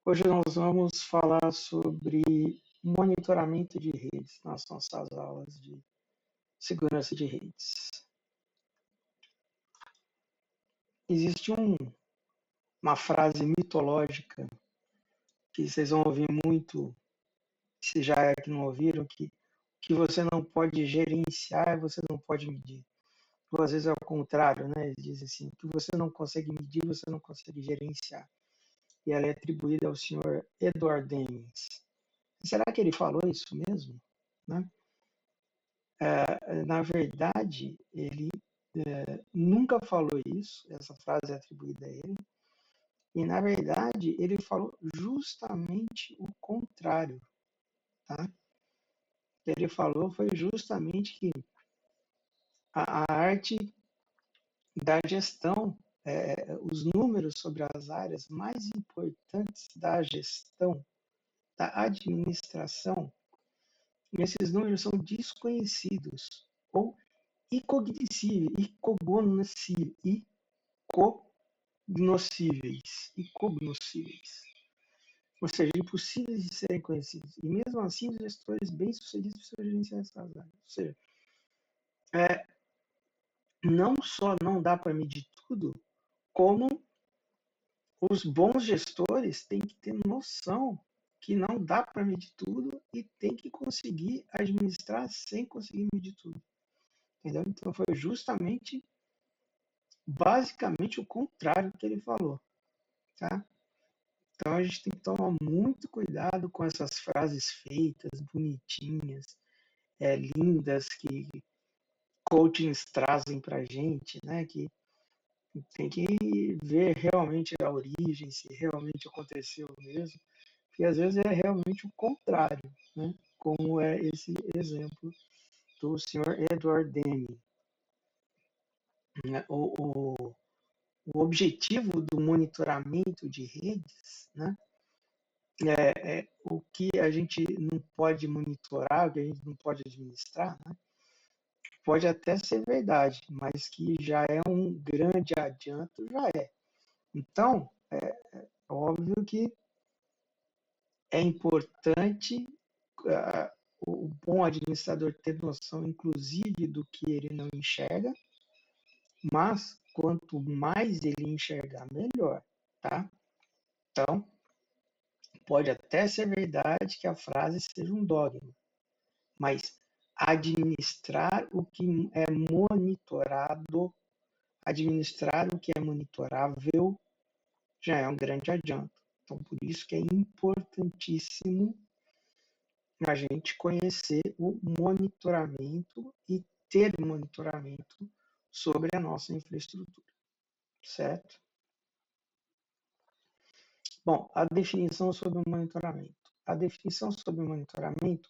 Hoje nós vamos falar sobre monitoramento de redes nas nossas aulas de segurança de redes. Existe uma frase mitológica que vocês vão ouvir muito, se já é que não ouviram, que você não pode gerenciar, você não pode medir. Ou às vezes é o contrário, né? Eles dizem assim, que você não consegue medir, você não consegue gerenciar. E ela é atribuída ao senhor Edward Demings. Será que ele falou isso mesmo? Né? Na verdade, ele nunca falou isso, essa frase é atribuída a ele, e na verdade ele falou justamente o contrário. Tá? O que ele falou foi justamente que a arte da gestão, os números sobre as áreas mais importantes da gestão, da administração, esses números são desconhecidos ou incognoscíveis, ou seja, impossíveis de serem conhecidos. E mesmo assim, os gestores bem-sucedidos precisam gerenciar essas áreas. Ou seja, não só não dá para medir tudo, como os bons gestores têm que ter noção que não dá para medir tudo e tem que conseguir administrar sem conseguir medir tudo. Entendeu? Então foi justamente, basicamente, o contrário que ele falou. Tá? Então a gente tem que tomar muito cuidado com essas frases feitas, bonitinhas, lindas, que coachings trazem para a gente, né? Que tem que ver realmente a origem, se realmente aconteceu mesmo, porque às vezes é realmente o contrário, né? Como é esse exemplo do senhor Edward Deming. Né? O objetivo do monitoramento de redes, né? O que a gente não pode monitorar, o que a gente não pode administrar, né? Pode até ser verdade, mas que já é um grande adianto, já é. Então, óbvio que é importante o bom administrador ter noção, inclusive, do que ele não enxerga, mas quanto mais ele enxergar, melhor, tá? Então, pode até ser verdade que a frase seja um dogma, mas administrar o que é monitorado, administrar o que é monitorável, já é um grande adianto. Então, por isso que é importantíssimo a gente conhecer o monitoramento e ter monitoramento sobre a nossa infraestrutura, certo? Bom, a definição sobre o monitoramento. A definição sobre o monitoramento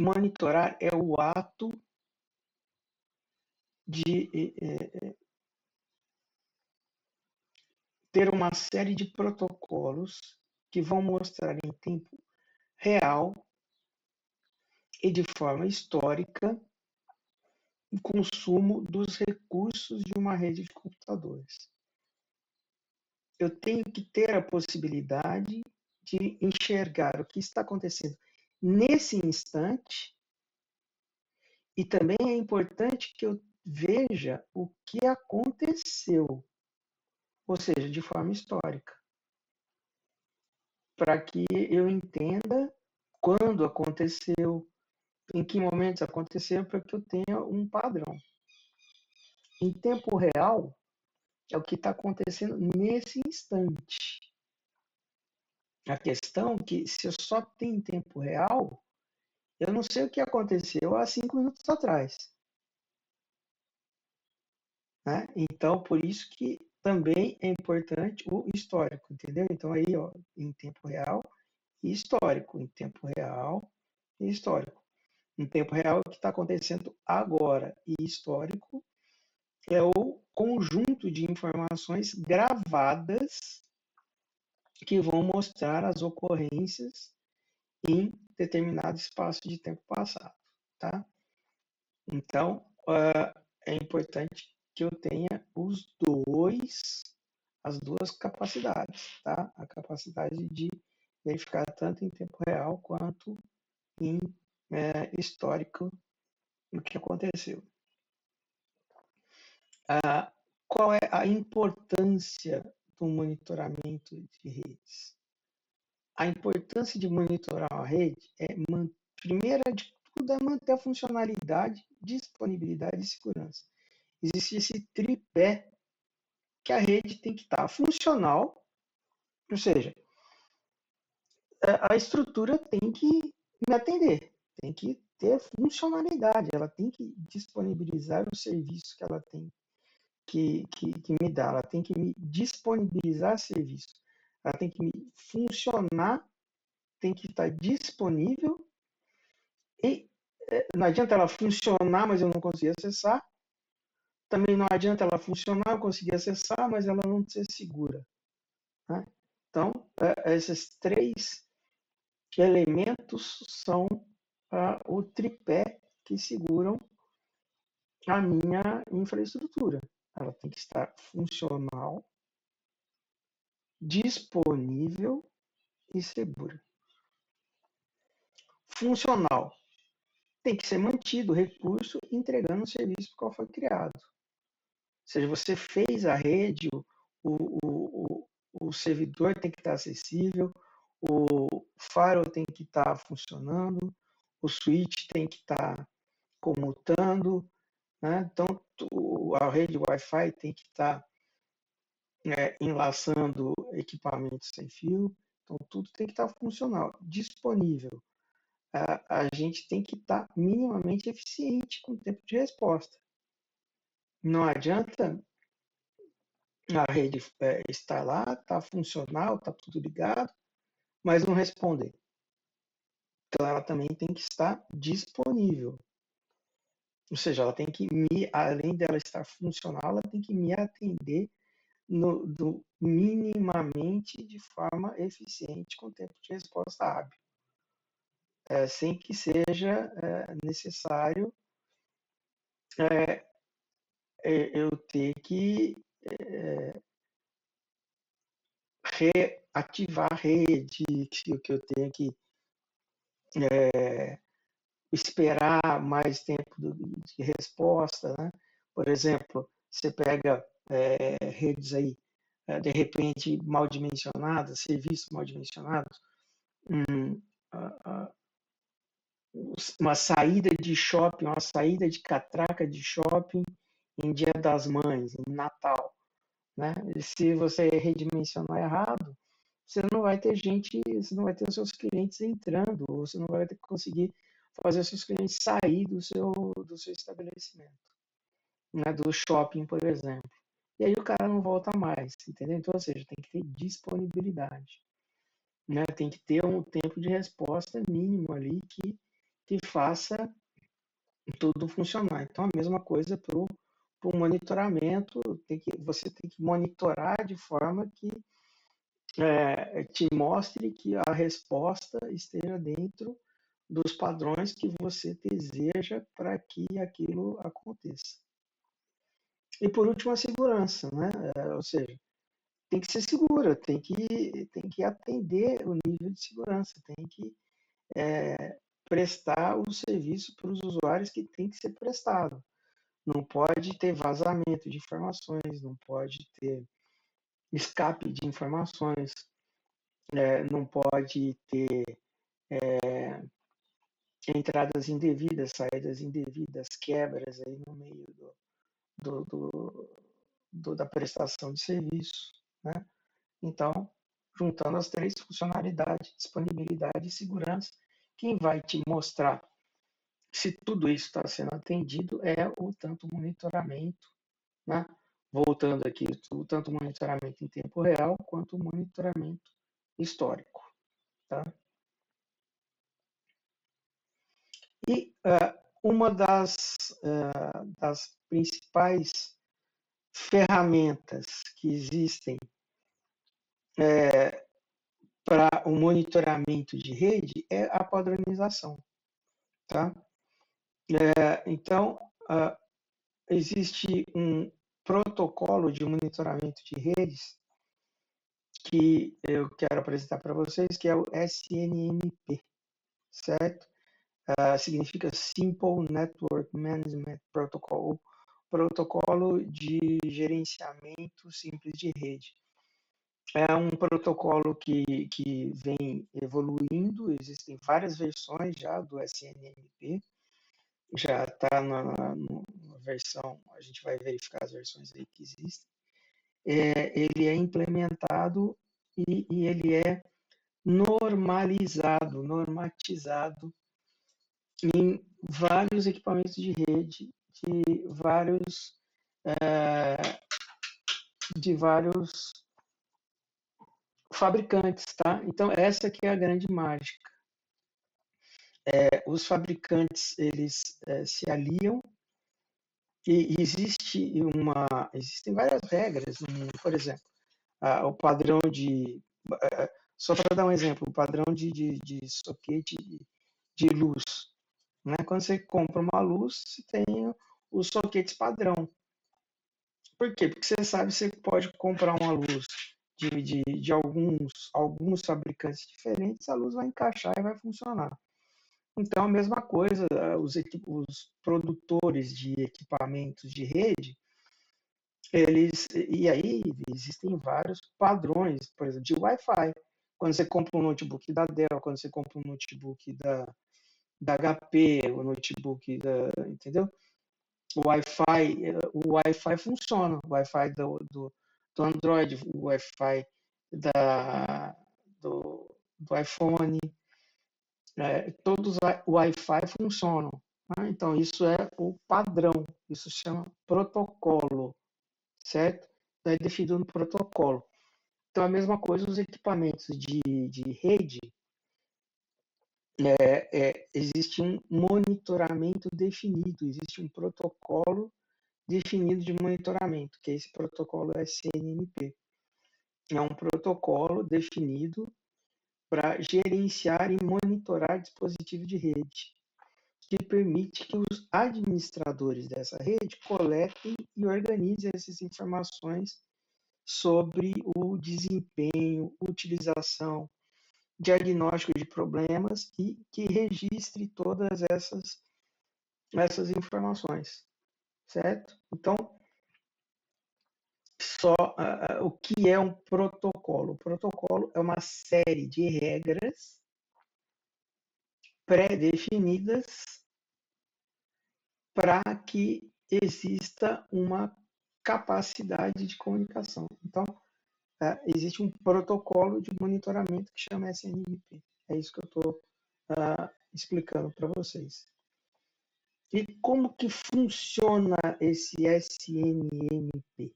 monitorar é o ato de ter uma série de protocolos que vão mostrar em tempo real e de forma histórica o consumo dos recursos de uma rede de computadores. Eu tenho que ter a possibilidade de enxergar o que está acontecendo nesse instante e também é importante que eu veja o que aconteceu, ou seja, de forma histórica, para que eu entenda quando aconteceu, em que momentos aconteceu, para que eu tenha um padrão. Em tempo real, é o que está acontecendo nesse instante. A questão é que, se eu só tenho tempo real, eu não sei o que aconteceu há 5 minutos atrás. Né? Então, por isso que também é importante o histórico, entendeu? Então, aí, ó, em tempo real e histórico. Em tempo real e histórico. Em tempo real, o que está acontecendo agora e histórico é o conjunto de informações gravadas que vão mostrar as ocorrências em determinado espaço de tempo passado, tá? Então, é importante que eu tenha os dois as duas capacidades, tá? A capacidade de verificar tanto em tempo real quanto em histórico o que aconteceu. Qual é a importância do monitoramento de redes? A importância de monitorar a rede primeira de tudo, é manter a funcionalidade, disponibilidade e segurança. Existe esse tripé que a rede tem que estar funcional, ou seja, a estrutura tem que me atender, tem que ter funcionalidade, ela tem que disponibilizar o serviço que ela tem que me dá, ela tem que me disponibilizar serviço, ela tem que me funcionar, tem que estar disponível e não adianta ela funcionar, mas eu não conseguir acessar, também não adianta ela funcionar, eu conseguir acessar, mas ela não ser segura. Né? Então, esses três elementos são o tripé que seguram a minha infraestrutura. Ela tem que estar funcional, disponível e segura. Funcional. Tem que ser mantido o recurso entregando o serviço para o qual foi criado. Ou seja, você fez a rede, o servidor tem que estar acessível, o firewall tem que estar funcionando, o switch tem que estar comutando, né? Então a rede Wi-Fi tem que estar enlaçando equipamentos sem fio, então tudo tem que estar funcional, disponível. A gente tem que estar minimamente eficiente com o tempo de resposta. Não adianta a rede estar lá, está funcional, está tudo ligado, mas não responder. Então ela também tem que estar disponível. Ou seja, ela tem que além dela estar funcional, ela tem que me atender minimamente de forma eficiente com tempo de resposta hábil. Sem que seja necessário eu ter que reativar a rede, que eu tenha que esperar mais tempo de resposta. Né? Por exemplo, você pega redes aí, de repente, mal dimensionadas, serviços mal dimensionados, uma saída de shopping, uma saída de catraca de shopping em Dia das Mães, em Natal. Né? E se você redimensionar errado, você não vai ter gente, você não vai ter os seus clientes entrando, ou você não vai ter que conseguir fazer os seus clientes sair do seu estabelecimento, né? Do shopping, por exemplo. E aí o cara não volta mais, entendeu? Então, ou seja, tem que ter disponibilidade, né? Tem que ter um tempo de resposta mínimo ali que faça tudo funcionar. Então, a mesma coisa para o monitoramento, você tem que monitorar de forma que te mostre que a resposta esteja dentro dos padrões que você deseja para que aquilo aconteça. E por último, a segurança, né? Ou seja, tem que ser segura, tem que atender o nível de segurança, tem que prestar o serviço para os usuários que tem que ser prestado. Não pode ter vazamento de informações, não pode ter escape de informações, não pode ter entradas indevidas, saídas indevidas, quebras aí no meio do, da prestação de serviço. Né? Então, juntando as três funcionalidades, disponibilidade e segurança, quem vai te mostrar se tudo isso está sendo atendido é o tanto monitoramento, né? Voltando aqui, tanto o monitoramento em tempo real quanto o monitoramento histórico. Tá? E uma das principais ferramentas que existem para o monitoramento de rede é a padronização. Tá? Então, existe um protocolo de monitoramento de redes que eu quero apresentar para vocês, que é o SNMP, certo? Significa Simple Network Management Protocol, protocolo de gerenciamento simples de rede. É um protocolo que vem evoluindo, existem várias versões já do SNMP, já está na versão, a gente vai verificar as versões aí que existem. Ele é implementado e ele é normatizado em vários equipamentos de rede de vários fabricantes, tá? Então essa que é a grande mágica. Os fabricantes eles se aliam e existem várias regras no mundo. Por exemplo, o padrão de só para dar um exemplo, o padrão de soquete de luz. Né? Quando você compra uma luz, você tem os soquetes padrão. Por quê? Porque você sabe que você pode comprar uma luz de alguns fabricantes diferentes, a luz vai encaixar e vai funcionar. Então, a mesma coisa, os produtores de equipamentos de rede, e aí existem vários padrões, por exemplo, de Wi-Fi. Quando você compra um notebook da Dell, quando você compra um notebook da HP, o notebook entendeu? O Wi-Fi funciona, o Wi-Fi do Android, o Wi-Fi do iPhone, todos os Wi-Fi funcionam. Né? Então, isso é o padrão, isso se chama protocolo, certo? É definido no protocolo. Então, a mesma coisa os equipamentos de rede, existe um monitoramento definido, existe um protocolo definido de monitoramento, que é esse protocolo SNMP. É um protocolo definido para gerenciar e monitorar dispositivos de rede, que permite que os administradores dessa rede coletem e organizem essas informações sobre o desempenho, utilização, diagnóstico de problemas e que registre todas essas informações, certo? Então, o que é um protocolo? O protocolo é uma série de regras pré-definidas para que exista uma capacidade de comunicação. Então, existe um protocolo de monitoramento que chama SNMP. É isso que eu estou explicando para vocês. E como que funciona esse SNMP?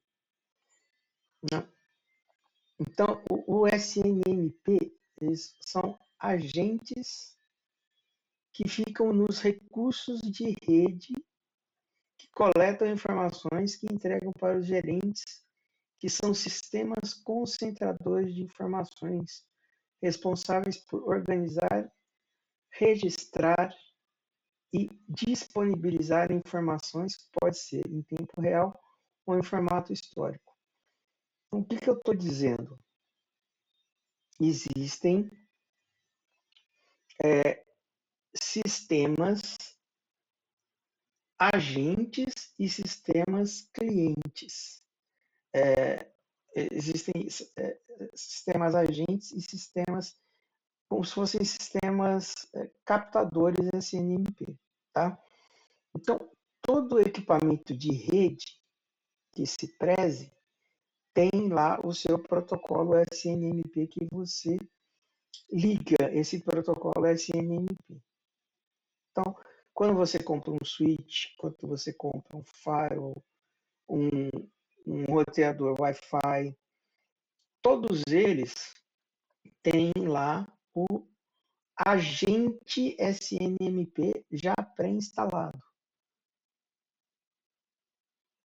Então, o SNMP são agentes que ficam nos recursos de rede, que coletam informações que entregam para os gerentes, que são sistemas concentradores de informações responsáveis por organizar, registrar e disponibilizar informações que pode ser em tempo real ou em formato histórico. Então, o que eu estou dizendo? Existem sistemas agentes e sistemas clientes. Existem sistemas agentes e sistemas como se fossem sistemas captadores SNMP, tá? Então, todo equipamento de rede que se preze tem lá o seu protocolo SNMP que você liga esse protocolo SNMP. Então, quando você compra um switch, quando você compra um firewall, um roteador Wi-Fi, todos eles têm lá o agente SNMP já pré-instalado.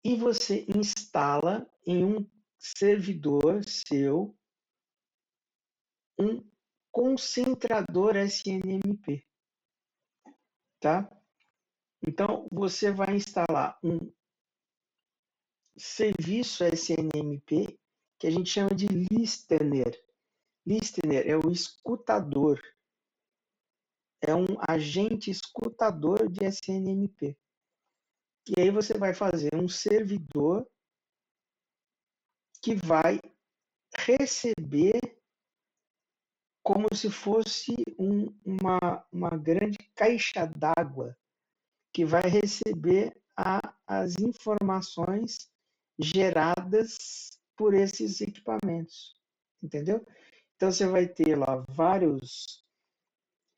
E você instala em um servidor seu um concentrador SNMP, tá? Então, você vai instalar um serviço SNMP, que a gente chama de listener. Listener é o escutador, é um agente escutador de SNMP. E aí você vai fazer um servidor que vai receber como se fosse uma grande caixa d'água que vai receber as informações geradas por esses equipamentos, entendeu? Então você vai ter lá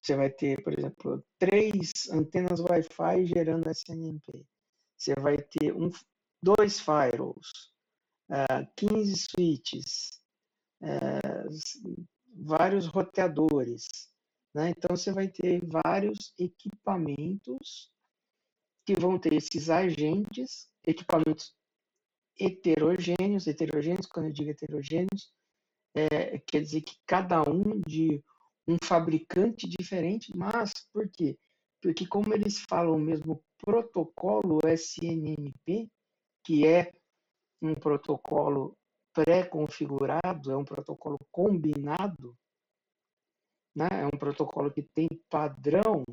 você vai ter, por exemplo, 3 antenas Wi-Fi gerando SNMP. Você vai ter 2 firewalls, 15 switches, vários roteadores, né? Então você vai ter vários equipamentos que vão ter esses agentes, equipamentos heterogêneos. Heterogêneos, quando eu digo heterogêneos, quer dizer que cada um de um fabricante diferente, mas por quê? Porque como eles falam o mesmo protocolo SNMP, que é um protocolo pré-configurado, é um protocolo combinado, né? É um protocolo que tem padrão,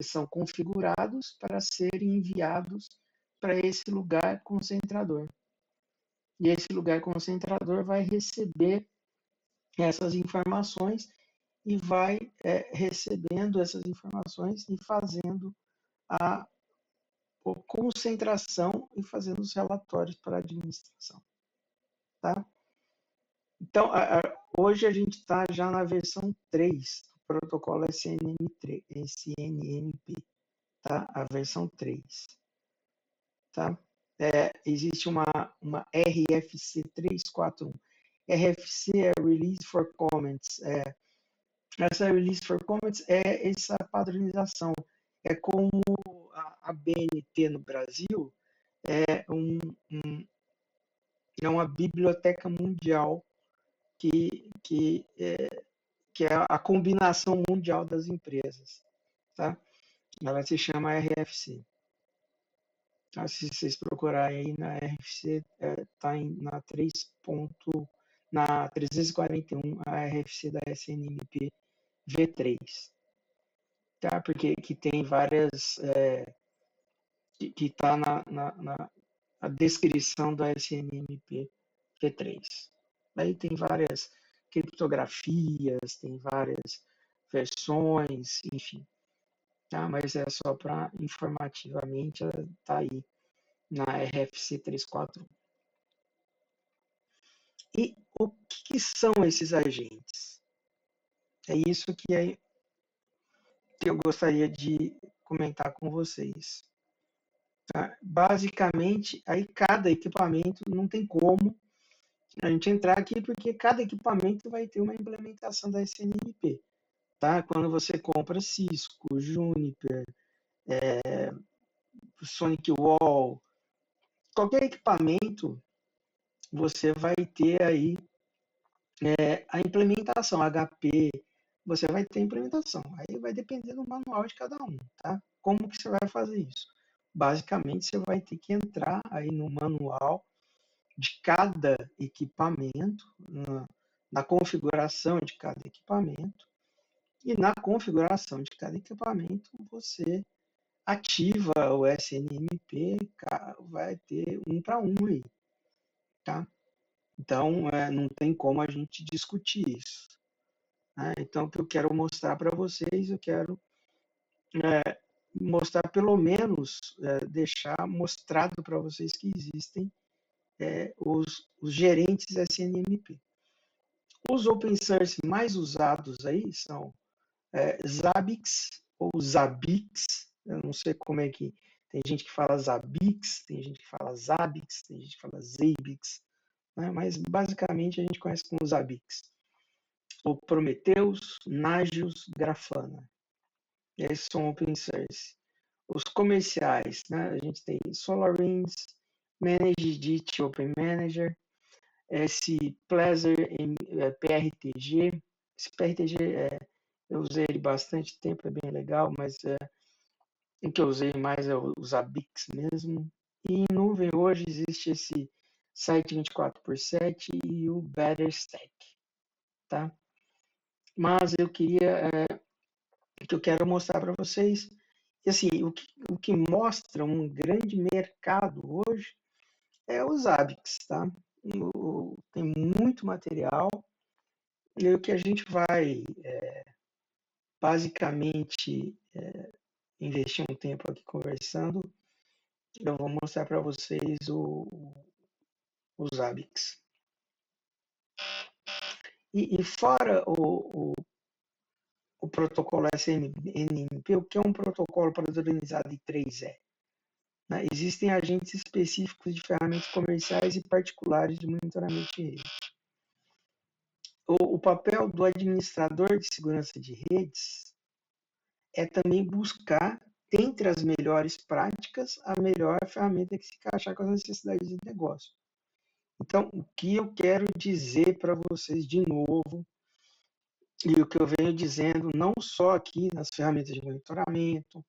são configurados para serem enviados para esse lugar concentrador. E esse lugar concentrador vai receber essas informações e vai recebendo essas informações e fazendo a concentração e fazendo os relatórios para a administração. Tá? Então, hoje a gente está já na versão 3 do protocolo SNMP, tá? A versão 3. Tá? Existe uma RFC 341. RFC é Release for Comments. Essa Release for Comments é essa padronização. É como a BNT no Brasil é, é uma biblioteca mundial que é a combinação mundial das empresas. Tá? Ela se chama RFC. Tá? Se vocês procurarem aí na RFC, está na 3. Na 341, a RFC da SNMP V3. Tá? Porque que tem várias. Que está na descrição da SNMP V3. Aí tem várias criptografias, tem várias versões, enfim. Tá? Mas é só para informativamente, está aí na RFC 341. E o que são esses agentes? É isso que eu gostaria de comentar com vocês. Tá? Basicamente, aí cada equipamento não tem como a gente entrar aqui, porque cada equipamento vai ter uma implementação da SNMP. Tá? Quando você compra Cisco, Juniper, Sonic Wall, qualquer equipamento, você vai ter aí a implementação, HP, você vai ter implementação. Aí vai depender do manual de cada um, tá? Como que você vai fazer isso? Basicamente, você vai ter que entrar aí no manual de cada equipamento, na configuração de cada equipamento, e na configuração de cada equipamento você ativa o SNMP, vai ter um para um aí, tá? Então, não tem como a gente discutir isso. Né? Então, o que eu quero mostrar para vocês, eu quero mostrar pelo menos, deixar mostrado para vocês que existem os gerentes SNMP. Os open source mais usados aí são Zabbix ou Zabbix, eu não sei como é que tem gente que fala Zabbix, tem gente que fala Zabbix, tem gente que fala Zabbix, né? Mas basicamente a gente conhece como Zabbix. O Prometheus, Nagios, Grafana. Esses são open source. Os comerciais, né? A gente tem SolarWinds, Managedit Open Manager, esse Pleasure PRTG. Esse PRTG eu usei ele bastante tempo, é bem legal, mas o que eu usei mais é o Zabbix mesmo. E em nuvem hoje existe esse Site 24/7 e o BetterStack, tá? Mas o que eu quero mostrar para vocês, assim, o que mostra um grande mercado hoje é os Zabbix, tá? Tem muito material e o que a gente vai basicamente investir um tempo aqui conversando, eu vou mostrar para vocês os Zabbix. E fora o protocolo SNMP, o que é um protocolo padronizado em 3E? Né? Existem agentes específicos de ferramentas comerciais e particulares de monitoramento de rede. O papel do administrador de segurança de redes é também buscar, dentre as melhores práticas, a melhor ferramenta que se encaixar com as necessidades do negócio. Então, o que eu quero dizer para vocês de novo, e o que eu venho dizendo não só aqui nas ferramentas de monitoramento,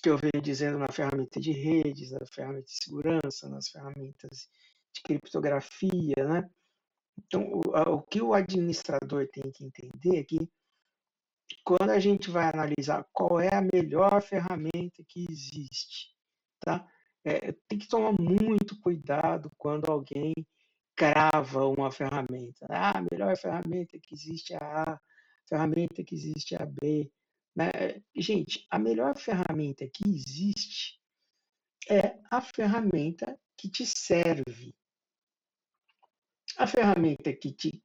que eu venho dizendo na ferramenta de redes, na ferramenta de segurança, nas ferramentas de criptografia, né? Então, o que o administrador tem que entender é que quando a gente vai analisar qual é a melhor ferramenta que existe, tá? Tem que tomar muito cuidado quando alguém crava uma ferramenta. Ah, a melhor ferramenta que existe é a ferramenta que existe é a B. Né? Gente, a melhor ferramenta que existe é a ferramenta que te serve. A ferramenta que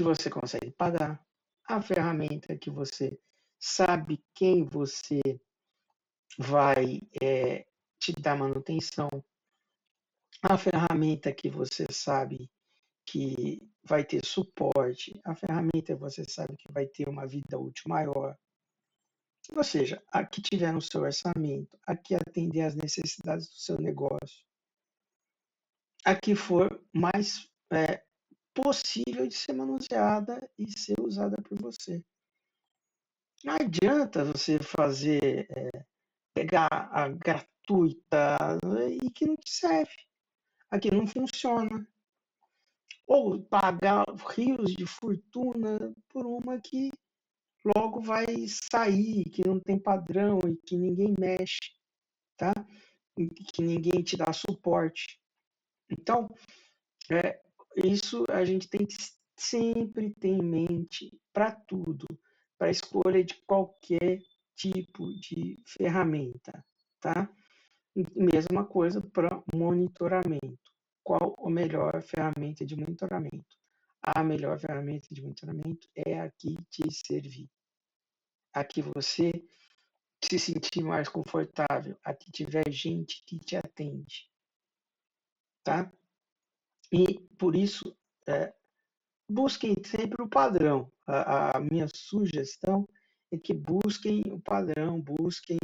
você consegue pagar. A ferramenta que você sabe quem você vai te dar manutenção. A ferramenta que você sabe que vai ter suporte. A ferramenta que você sabe que vai ter uma vida útil maior. Ou seja, a que tiver no seu orçamento, a que atender às necessidades do seu negócio, a que for mais possível de ser manuseada e ser usada por você. Não adianta você pegar a gratuita e que não te serve, a que não funciona. Ou pagar rios de fortuna por uma que logo vai sair, que não tem padrão e que ninguém mexe, tá? E que ninguém te dá suporte. Então, isso a gente tem que sempre ter em mente para tudo, para a escolha de qualquer tipo de ferramenta, tá? Mesma coisa para monitoramento. Qual a melhor ferramenta de monitoramento? A melhor ferramenta de monitoramento é a que te servir, a que você se sentir mais confortável, a que tiver gente que te atende, tá? E por isso, busquem sempre o padrão. A minha sugestão é que busquem o padrão, busquem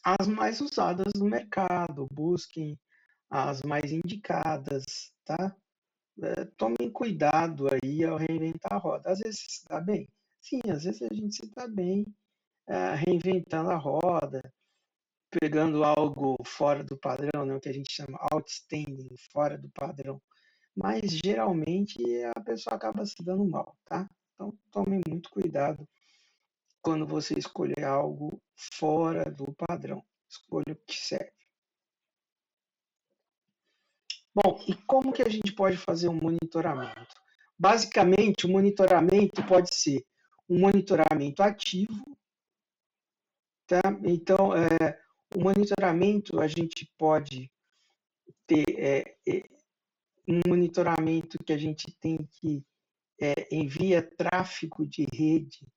as mais usadas no mercado, busquem as mais indicadas, tá? Tomem cuidado aí ao reinventar a roda. Às vezes se dá bem? Sim, às vezes a gente se dá bem reinventando a roda, pegando algo fora do padrão, né, o que a gente chama outstanding, fora do padrão. Mas geralmente a pessoa acaba se dando mal, tá? Então tome muito cuidado quando você escolher algo fora do padrão. Escolha o que serve. Bom, e como que a gente pode fazer um monitoramento? Basicamente, o monitoramento pode ser um monitoramento ativo, tá? Então, o monitoramento a gente pode ter um monitoramento que a gente tem que envia tráfego de rede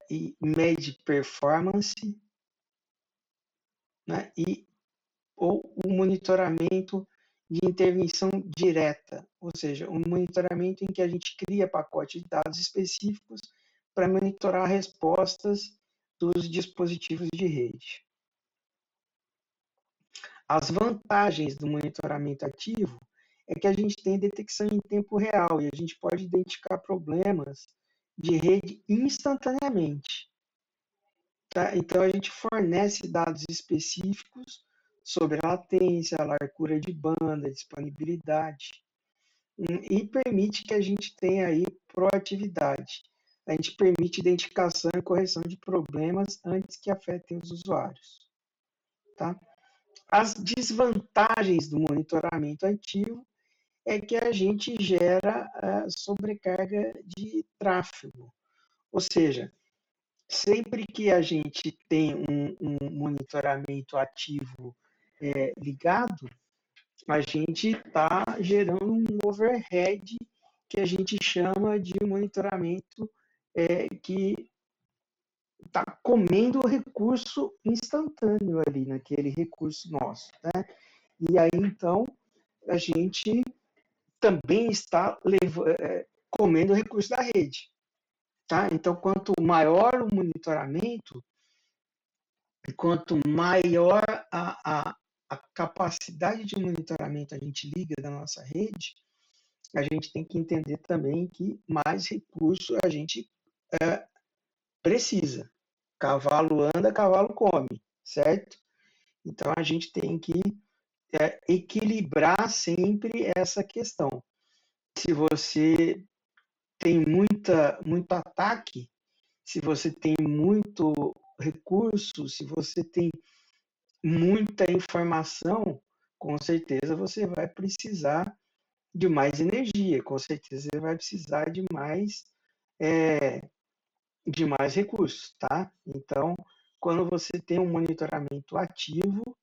e mede performance, né? Ou um monitoramento de intervenção direta, ou seja, um monitoramento em que a gente cria pacotes de dados específicos para monitorar respostas dos dispositivos de rede. As vantagens do monitoramento ativo é que a gente tem detecção em tempo real e a gente pode identificar problemas de rede instantaneamente. Tá? Então, a gente fornece dados específicos sobre a latência, a largura de banda, disponibilidade, e permite que a gente tenha aí proatividade. A gente permite identificação e correção de problemas antes que afetem os usuários. Tá? As desvantagens do monitoramento ativo é que a gente gera sobrecarga de tráfego. Ou seja, sempre que a gente tem um monitoramento ativo ligado, a gente está gerando um overhead que a gente chama de monitoramento que está comendo o recurso instantâneo ali, naquele recurso nosso. Né? E aí, então, a gente também está comendo o recurso da rede. Tá? Então, quanto maior o monitoramento, quanto maior a capacidade de monitoramento a gente liga da nossa rede, a gente tem que entender também que mais recurso a gente precisa. Cavalo anda, cavalo come, certo? Então a gente tem que equilibrar sempre essa questão. Se você tem muito ataque, se você tem muito recurso, se você tem muita informação, com certeza você vai precisar de mais energia, com certeza você vai precisar de mais recursos, tá? Então, quando você tem um monitoramento ativo,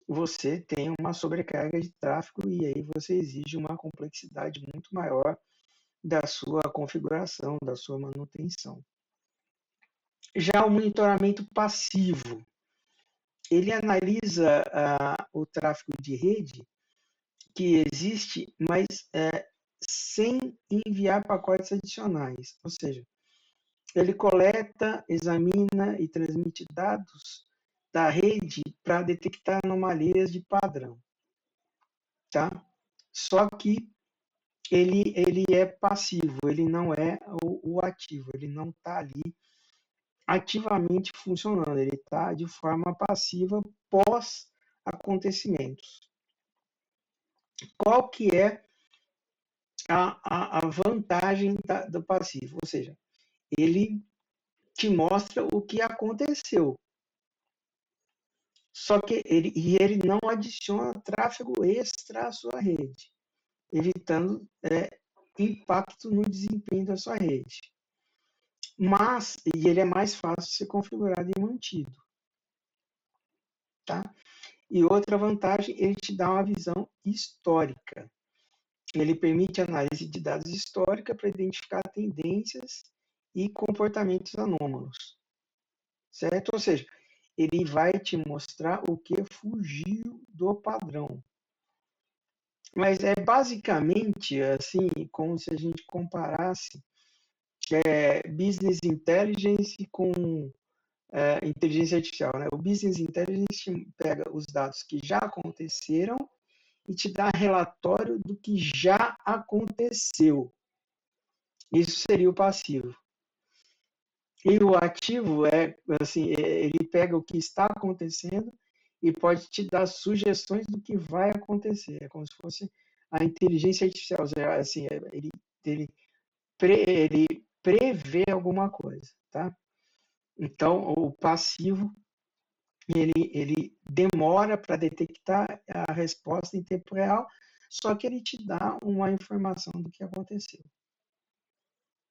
você tem uma sobrecarga de tráfego e aí você exige uma complexidade muito maior da sua configuração, da sua manutenção. Já o monitoramento passivo, ele analisa o tráfego de rede que existe, mas sem enviar pacotes adicionais. Ou seja, ele coleta, examina e transmite dados da rede para detectar anomalias de padrão. Tá? Só que ele é passivo, ele não é o ativo, ele não está ali ativamente funcionando, ele está de forma passiva pós acontecimentos. Qual que é a vantagem do passivo? Ou seja, ele te mostra o que aconteceu. Só que ele não adiciona tráfego extra à sua rede, evitando impacto no desempenho da sua rede. Mas ele é mais fácil de ser configurado e mantido. Tá? E outra vantagem, ele te dá uma visão histórica. Ele permite análise de dados históricos para identificar tendências e comportamentos anômalos. Certo? Ou seja, ele vai te mostrar o que fugiu do padrão. Mas é basicamente assim, como se a gente comparasse business intelligence com inteligência artificial. Né? O business intelligence pega os dados que já aconteceram e te dá relatório do que já aconteceu. Isso seria o passivo. E o ativo ele pega o que está acontecendo e pode te dar sugestões do que vai acontecer. É como se fosse a inteligência artificial. Assim, ele prevê alguma coisa, tá? Então, o passivo, ele demora para detectar a resposta em tempo real, só que ele te dá uma informação do que aconteceu,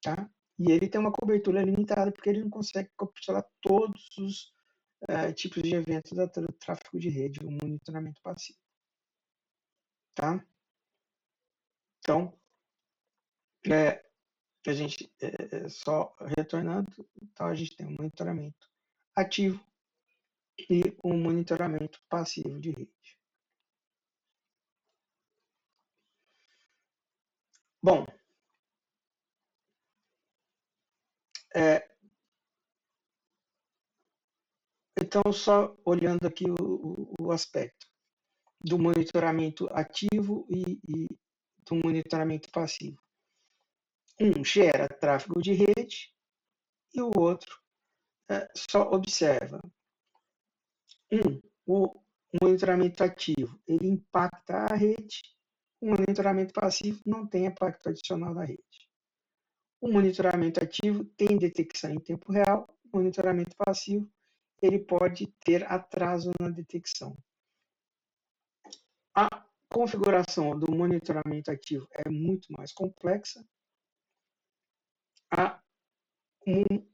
tá? E ele tem uma cobertura limitada, porque ele não consegue capturar todos os tipos de eventos do tráfego de rede, o monitoramento passivo, tá? Então, a gente, só retornando, então a gente tem um monitoramento ativo e um monitoramento passivo de rede. Bom, então só olhando aqui o aspecto do monitoramento ativo e do monitoramento passivo. Um gera tráfego de rede e o outro só observa. O monitoramento ativo, ele impacta a rede. O monitoramento passivo não tem impacto adicional na rede. O monitoramento ativo tem detecção em tempo real. O monitoramento passivo, ele pode ter atraso na detecção. A configuração do monitoramento ativo é muito mais complexa. Um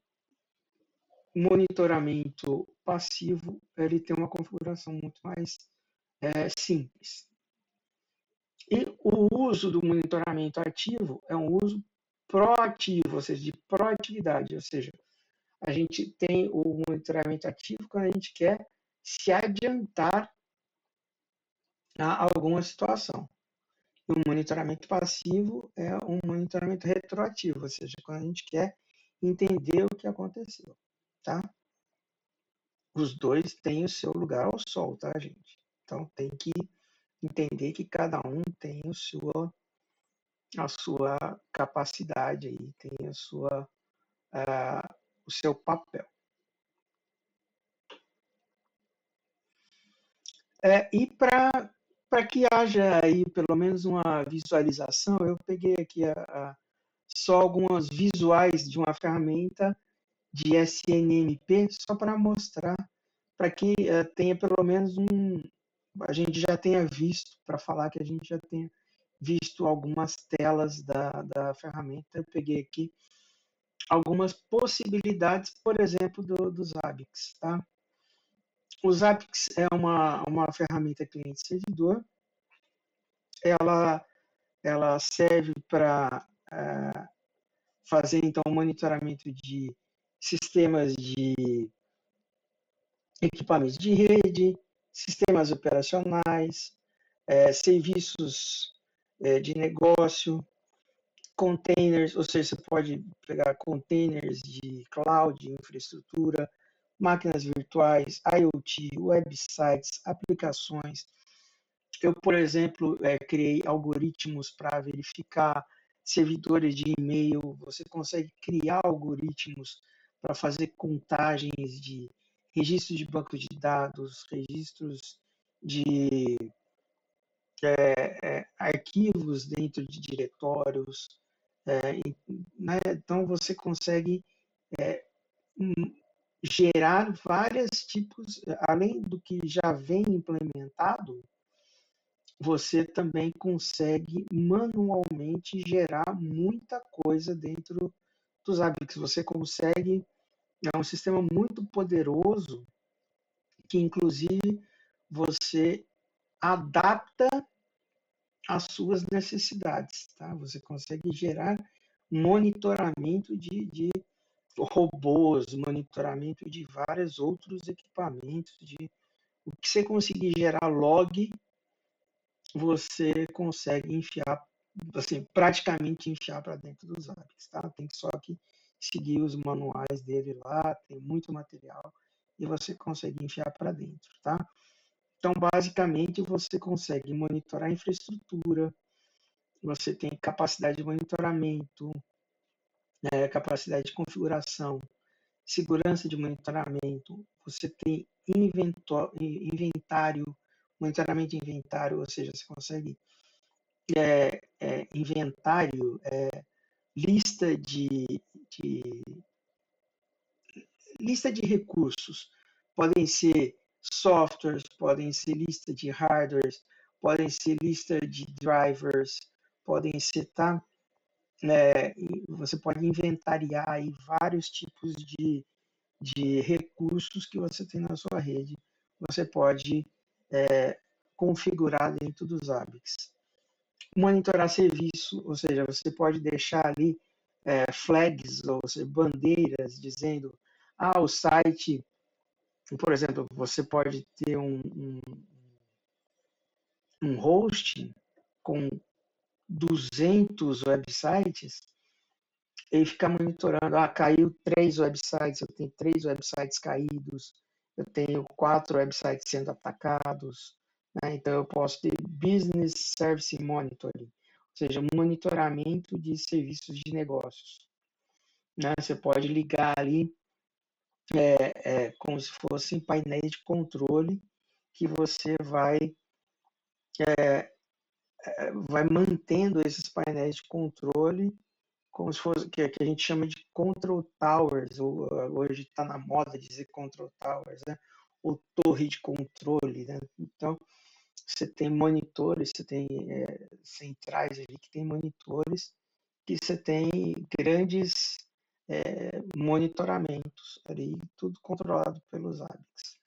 monitoramento passivo, ele tem uma configuração muito mais simples. E o uso do monitoramento ativo é um uso proativo, ou seja, de proatividade, ou seja, a gente tem o monitoramento ativo quando a gente quer se adiantar a alguma situação. E o monitoramento passivo é um monitoramento retroativo, ou seja, quando a gente quer entender o que aconteceu, tá? Os dois têm o seu lugar ao sol, tá, gente? Então tem que entender que cada um tem a sua capacidade aí, tem o seu papel. E para que haja aí pelo menos uma visualização, eu peguei aqui só algumas visuais de uma ferramenta de SNMP, só para mostrar, para que tenha pelo menos a gente já tenha visto, para falar que a gente já tenha visto algumas telas da ferramenta. Eu peguei aqui algumas possibilidades, por exemplo, do Zabbix. Tá? O Zabbix é uma ferramenta cliente-servidor. Ela serve para fazer, então, o monitoramento de sistemas de equipamentos de rede, sistemas operacionais, serviços de negócio, containers, ou seja, você pode pegar containers de cloud, de infraestrutura, máquinas virtuais, IoT, websites, aplicações. Eu, por exemplo, criei algoritmos para verificar servidores de e-mail. Você consegue criar algoritmos para fazer contagens de registros de banco de dados, registros de arquivos dentro de diretórios. Né? Então, você consegue gerar vários tipos, além do que já vem implementado, você também consegue manualmente gerar muita coisa dentro dos hábitos. Você consegue, é um sistema muito poderoso que, inclusive, você adapta às suas necessidades. Tá? Você consegue gerar monitoramento de robôs, monitoramento de vários outros equipamentos. O que você conseguir gerar log, você consegue enfiar, assim, praticamente enfiar para dentro dos apps, tá? Tem que só que seguir os manuais dele lá, tem muito material e você consegue enfiar para dentro, tá? Então, basicamente, você consegue monitorar a infraestrutura, você tem capacidade de monitoramento, capacidade de configuração, segurança de monitoramento, você tem inventário, monitoramento de inventário, ou seja, você consegue inventário, lista de lista de recursos. Podem ser softwares, podem ser lista de hardwares, podem ser lista de drivers, podem ser, tá? Você pode inventariar aí vários tipos de recursos que você tem na sua rede. Você pode configurar dentro dos ABICs. Monitorar serviço, ou seja, você pode deixar ali flags, ou seja, bandeiras dizendo, o site, por exemplo, você pode ter um hosting com 200 websites e ficar monitorando, caiu 3 websites, eu tenho 3 websites caídos, eu tenho 4 websites sendo atacados, né? Então eu posso ter Business Service Monitoring, ou seja, monitoramento de serviços de negócios. Né? Você pode ligar ali como se fossem painéis de controle que você vai mantendo esses painéis de controle como se fosse que a gente chama de control towers, ou hoje está na moda dizer control towers, né? Ou torre de controle, né? Então, você tem monitores, você tem centrais ali que tem monitores, que você tem grandes monitoramentos ali, tudo controlado pelos ABICs.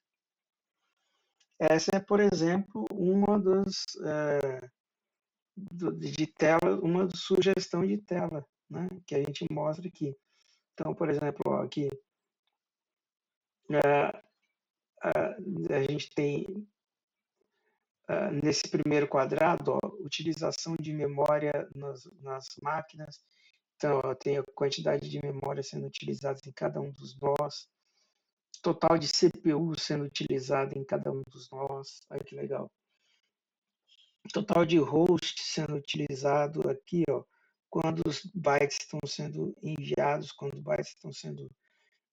Essa é, por exemplo, uma de tela, uma sugestão de tela, né, que a gente mostra aqui. Então, por exemplo, ó, aqui a gente tem nesse primeiro quadrado, ó, utilização de memória nas máquinas. Então, ó, tem a quantidade de memória sendo utilizada em cada um dos nós, total de CPU sendo utilizado em cada um dos nós. Olha que legal. Total de host sendo utilizado aqui, ó, quando os bytes estão sendo enviados, quando os bytes estão sendo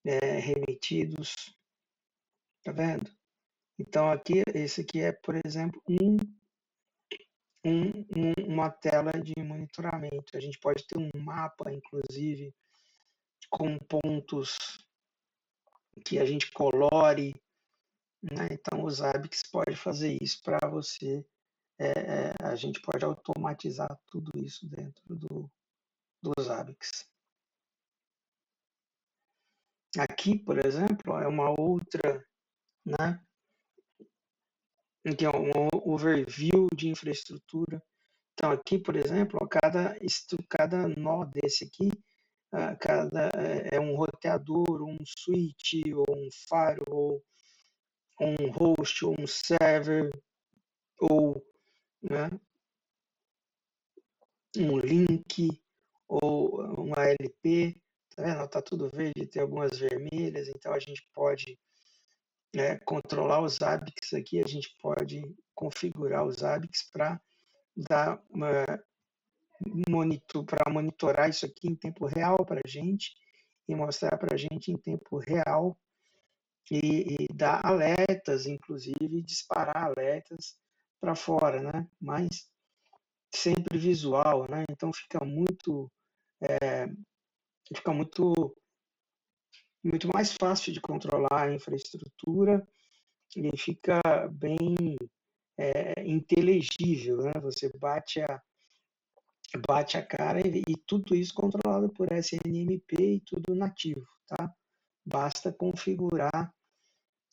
remetidos. Tá vendo? Então, aqui, esse aqui é, por exemplo, uma tela de monitoramento. A gente pode ter um mapa, inclusive, com pontos que a gente colore, né? Então, os ABICs pode fazer isso para você. A gente pode automatizar tudo isso dentro dos ABICs. Aqui, por exemplo, é uma outra, né? Aqui é um overview de infraestrutura. Então, aqui, por exemplo, cada nó desse aqui é um roteador, um switch, ou um firewall, ou um host, ou um server, ou né, um link, ou um ALP. Tá vendo? Tá tudo verde, tem algumas vermelhas, então a gente pode controlar os ABICs aqui, a gente pode configurar os ABICs para dar para monitorar isso aqui em tempo real para a gente e mostrar para a gente em tempo real e dar alertas, inclusive disparar alertas para fora, né? Mas sempre visual, né? Então fica muito mais fácil de controlar a infraestrutura e fica bem inteligível, né? Você bate a cara e tudo isso controlado por SNMP e tudo nativo, tá? Basta configurar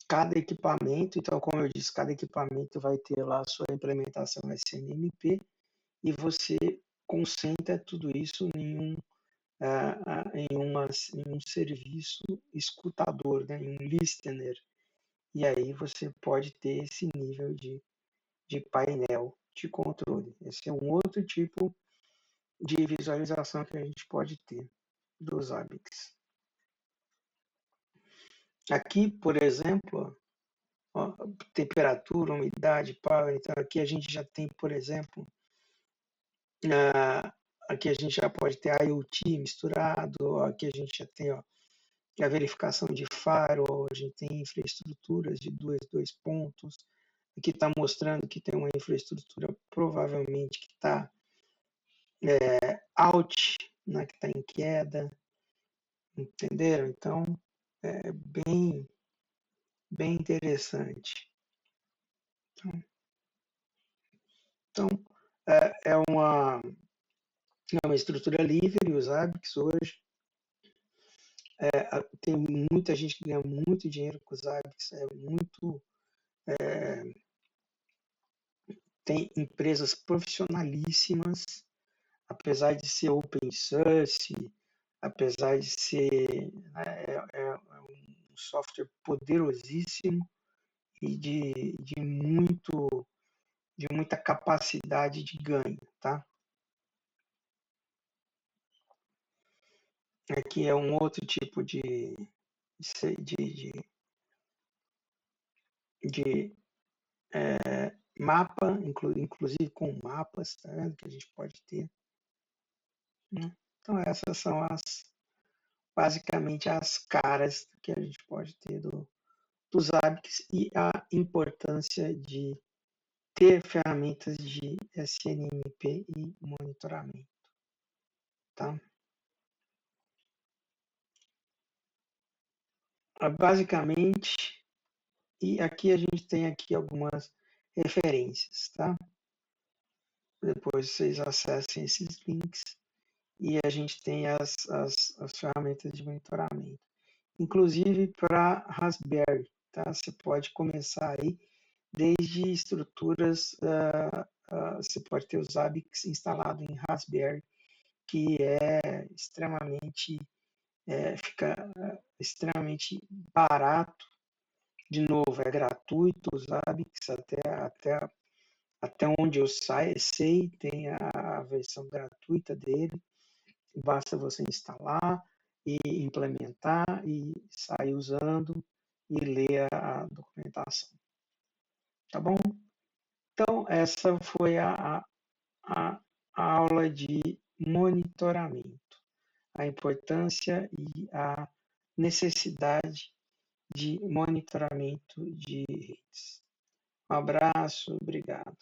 cada equipamento. Então, como eu disse, cada equipamento vai ter lá a sua implementação SNMP e você concentra tudo isso em um serviço escutador, né? Em um listener. E aí você pode ter esse nível de painel de controle. Esse é um outro tipo de visualização que a gente pode ter dos ABICs. Aqui, por exemplo, ó, temperatura, umidade, power. Então, aqui a gente já tem, por exemplo, aqui a gente já pode ter IoT misturado, aqui a gente já tem a verificação de firewall, a gente tem infraestruturas de dois pontos. Aqui está mostrando que tem uma infraestrutura provavelmente que está out, né, que está em queda, entenderam? Então, é bem interessante. Então, é uma estrutura livre, os ABICs hoje. Tem muita gente que ganha muito dinheiro com os ABICs, tem empresas profissionalíssimas, apesar de ser open source, apesar de ser um software poderosíssimo e de muita capacidade de ganho, tá? Aqui é um outro tipo de mapa, inclusive com mapas, tá vendo? Que a gente pode ter. Né? Então essas são basicamente as caras que a gente pode ter dos ABICs e a importância de ter ferramentas de SNMP e monitoramento, tá? Basicamente, e aqui a gente tem aqui algumas referências, tá? Depois vocês acessem esses links e a gente tem as ferramentas de monitoramento. Inclusive para Raspberry, tá? Você pode começar aí desde estruturas, você pode ter os ABICs instalado em Raspberry, que é extremamente, fica extremamente barato. De novo, é gratuito os ABICs, até onde eu sei, tem a versão gratuita dele. Basta você instalar e implementar e sair usando e ler a documentação. Tá bom? Então, essa foi a aula de monitoramento, a importância e a necessidade de monitoramento de redes. Um abraço, obrigado.